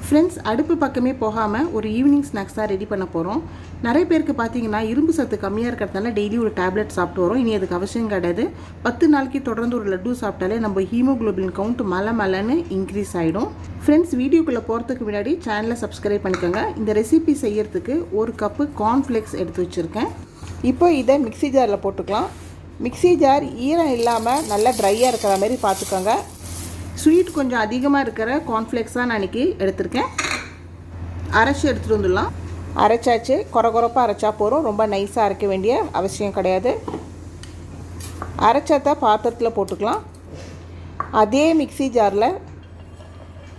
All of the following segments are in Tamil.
ஃப்ரெண்ட்ஸ், அடுப்பு பக்கமே போகாமல் ஒரு ஈவினிங் ஸ்நாக்ஸ் தான் ரெடி பண்ண போகிறோம். நிறைய பேருக்கு பார்த்தீங்கன்னா இரும்பு சத்து கம்மியாக இருக்கிறதுனால டெய்லி ஒரு டேப்லெட் சாப்பிட்டு வரோம். இனி அதுக்கு அவசியம் கிடையாது. 10 நாளைக்கு தொடர்ந்து ஒரு லட்டு சாப்பிட்டாலே நம்ம ஹீமோகுளோபின் கவுண்ட் மலன்னு இன்க்ரீஸ் ஆகிடும். ஃப்ரெண்ட்ஸ், வீடியோக்குள்ளே போகிறதுக்கு முன்னாடி சேனலை சப்ஸ்கிரைப் பண்ணிக்கோங்க. இந்த ரெசிபி செய்யறதுக்கு 1 கப்பு கார்ன்ஃப்ளேக்ஸ் எடுத்து வச்சுருக்கேன். இப்போ இதை மிக்ஸி ஜாரில் போட்டுக்கலாம். மிக்ஸி ஜார் ஈரம் இல்லாமல் நல்லா ட்ரையாக இருக்கிற மாதிரி பார்த்துக்கோங்க. ஸ்வீட் கொஞ்சம் அதிகமாக இருக்கிற கார்ன்ஃப்ளேக்ஸ் தான் நான் இன்றைக்கி எடுத்திருக்கேன். அரைச்சி எடுத்துகிட்டு வந்துடலாம். அரைச்சாச்சு. கொரகொரப்பாக அரைச்சா போகிறோம். ரொம்ப நைஸாக அரைக்க வேண்டிய அவசியம் கிடையாது. அரைச்சத்தை பாத்திரத்தில் போட்டுக்கலாம். அதே மிக்ஸி ஜாரில்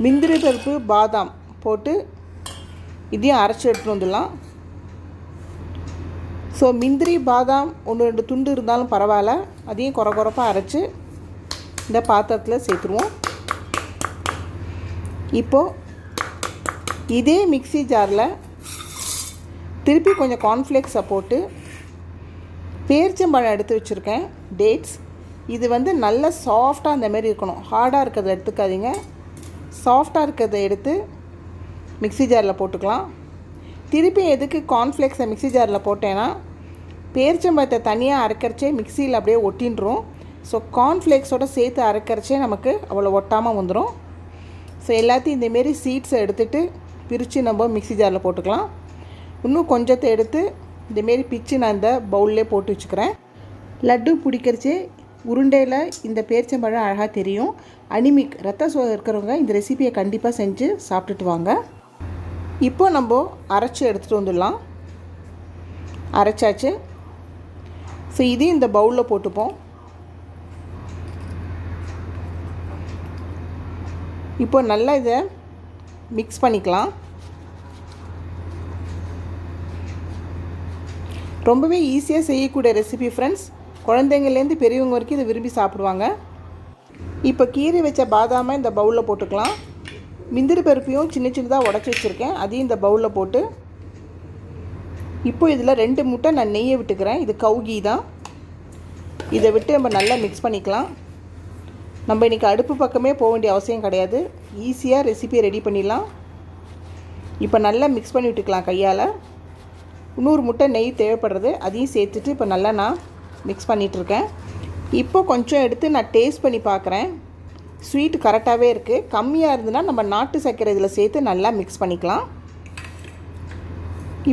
முந்திரி பருப்பு, பாதாம் போட்டு இதையும் அரைச்சி எடுத்துகிட்டு வந்துடலாம். ஸோ முந்திரி, பாதாம் 1-2 துண்டு இருந்தாலும் பரவாயில்ல, அதையும் கொரகொரப்பாக அரைச்சி இந்த பாத்திரத்தில் சேர்த்துருவோம். இப்போது இதே மிக்ஸி ஜாரில் திருப்பி கொஞ்சம் கார்ன்ஃப்ளேக்ஸை போட்டு பேரிச்சம்பழம் எடுத்து வச்சுருக்கேன், டேட்ஸ். இது நல்ல சாஃப்டாக அந்தமாரி இருக்கணும். ஹார்டாக இருக்கிறத எடுத்துக்காதீங்க. சாஃப்டாக இருக்கிறத எடுத்து மிக்ஸி ஜாரில் போட்டுக்கலாம். திருப்பி எதுக்கு கார்ன்ஃப்ளேக்ஸை மிக்ஸி ஜாரில் போட்டேன்னா, பேரிச்சம்பழத்தை தனியாக அரைக்கிறச்சே மிக்சியில் அப்படியே ஒட்டின்றோம். ஸோ கார்ன்ஃப்ளேக்ஸோடு சேர்த்து அரைக்கிறச்சே நமக்கு அவ்வளோ ஒட்டாமல் வந்துடும். ஸோ எல்லாத்தையும் இந்தமாரி சீட்ஸை எடுத்துகிட்டு பிரித்து நம்ம மிக்ஸி ஜாரில் போட்டுக்கலாம். இன்னும் கொஞ்சத்தை எடுத்து இந்தமாரி பிச்சு நான் இந்த பவுல்லே போட்டு வச்சுக்கிறேன். லட்டு பிடிக்கிறச்சே உருண்டையில் இந்த பேரிச்சம்பழம் அழகாக தெரியும். அனிமிக் ரத்த சோகை இருக்கிறவங்க இந்த ரெசிபியை கண்டிப்பாக செஞ்சு சாப்பிட்டுட்டு வாங்க. இப்போ நம்ம அரைச்சி எடுத்துகிட்டு வந்துடலாம். அரைச்சாச்சு. ஸோ இதையும் இந்த பவுலில் போட்டுப்போம். இப்போ நல்லா இதை மிக்ஸ் பண்ணிக்கலாம். ரொம்பவே ஈஸியாக செய்யக்கூடிய ரெசிபி ஃப்ரெண்ட்ஸ். குழந்தைங்கள்லேருந்து பெரியவங்க வரைக்கும் இதை விரும்பி சாப்பிடுவாங்க. இப்போ கீரை வச்ச பாதாமை இந்த பவுலில் போட்டுக்கலாம். முந்திரி பருப்பையும் சின்ன சின்னதாக உடச்சி வச்சுருக்கேன், அதையும் இந்த பவுலில் போட்டு இப்போ இதில் 2 முட்டை நான் நெய்யை விட்டுக்கிறேன். இது கவுகி தான். இதை விட்டு நம்ம நல்லா மிக்ஸ் பண்ணிக்கலாம். நம்ம இன்றைக்கி அடுப்பு பக்கமே போக வேண்டிய அவசியம் கிடையாது. ஈஸியாக ரெசிபியை ரெடி பண்ணிடலாம். இப்போ நல்லா மிக்ஸ் பண்ணி விட்டுக்கலாம் கையால். 100 முட்டை நெய் தேவைப்படுறது, அதையும் சேர்த்துட்டு இப்போ நல்லா நான் மிக்ஸ் பண்ணிகிட்ருக்கேன். இப்போ கொஞ்சம் எடுத்து நான் டேஸ்ட் பண்ணி பார்க்குறேன். ஸ்வீட் கரெக்டாகவே இருக்குது. கம்மியாக இருந்ததுன்னா நம்ம நாட்டு சர்க்கரை இதில் சேர்த்து நல்லா மிக்ஸ் பண்ணிக்கலாம்.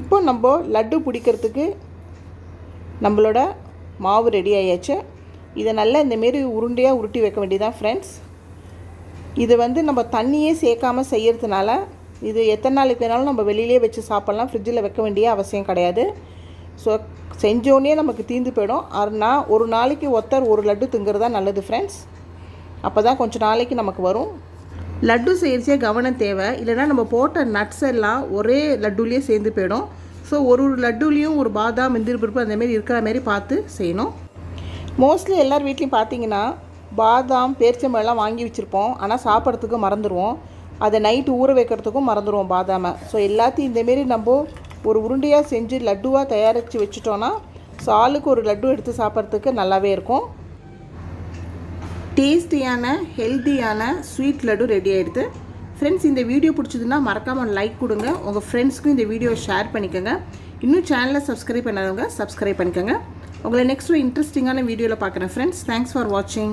இப்போ நம்ம லட்டு பிடிக்கிறதுக்கு நம்மளோட மாவு ரெடி ஆயாச்சு. இதை நல்லா இந்தமாரி உருண்டையாக உருட்டி வைக்க வேண்டியதான் ஃப்ரெண்ட்ஸ். இது நம்ம தண்ணியே சேர்க்காமல் செய்கிறதுனால இது எத்தனை நாளைக்கு வேணாலும் நம்ம வெளியிலே வச்சு சாப்பிட்லாம். ஃப்ரிட்ஜில் வைக்க வேண்டிய அவசியம் கிடையாது. ஸோ செஞ்சோடனே நமக்கு தீர்ந்து போயிடும். ஒரு நாளைக்கு ஒரு லட்டு திங்கிறதா நல்லது ஃப்ரெண்ட்ஸ். அப்போ தான் கொஞ்சம் நாளைக்கு நமக்கு வரும். லட்டு செய்கிறச்சே கவனம் தேவை. இல்லைனா நம்ம போட்ட நட்ஸ் எல்லாம் ஒரே லட்டுலேயே சேர்ந்து போயிடும். ஸோ ஒரு லட்டுலேயும் ஒரு பாதாம், முந்திரி பருப்பு அந்தமாரி இருக்கிற மாரி பார்த்து செய்யணும். மோஸ்ட்லி எல்லார் வீட்லேயும் பார்த்தீங்கன்னா பாதாம், பேரிச்சம்பழம்லாம் வாங்கி வச்சுருப்போம். ஆனால் சாப்பிட்றதுக்கு மறந்துடுவோம். அதை நைட்டு ஊற வைக்கிறதுக்கும் மறந்துடுவோம் பாதாமை. ஸோ எல்லாத்தையும் இந்தமாரி நம்ம ஒரு உருண்டையாக செஞ்சு லட்டுவாக தயாரித்து வச்சுட்டோன்னா ஸோ ஆளுக்கு ஒரு லட்டு எடுத்து சாப்பிட்றதுக்கு நல்லாவே இருக்கும். டேஸ்டியான ஹெல்த்தியான ஸ்வீட் லட்டு ரெடி ஆகிடுது ஃப்ரெண்ட்ஸ். இந்த வீடியோ பிடிச்சதுன்னா மறக்காமல் லைக் கொடுங்க. உங்கள் ஃப்ரெண்ட்ஸ்க்கும் இந்த வீடியோவை ஷேர் பண்ணிக்கோங்க. இன்னும் சேனலை சப்ஸ்கிரைப் பண்ணாதவங்க சப்ஸ்கிரைப் பண்ணிக்கோங்க. உங்களை நெக்ஸ்ட் ஒரு இன்ட்ரெஸ்டிங்கான வீடியோவில் பார்க்குறேன் ஃப்ரெண்ட்ஸ். தேங்க்ஸ் ஃபார் வாட்சிங்.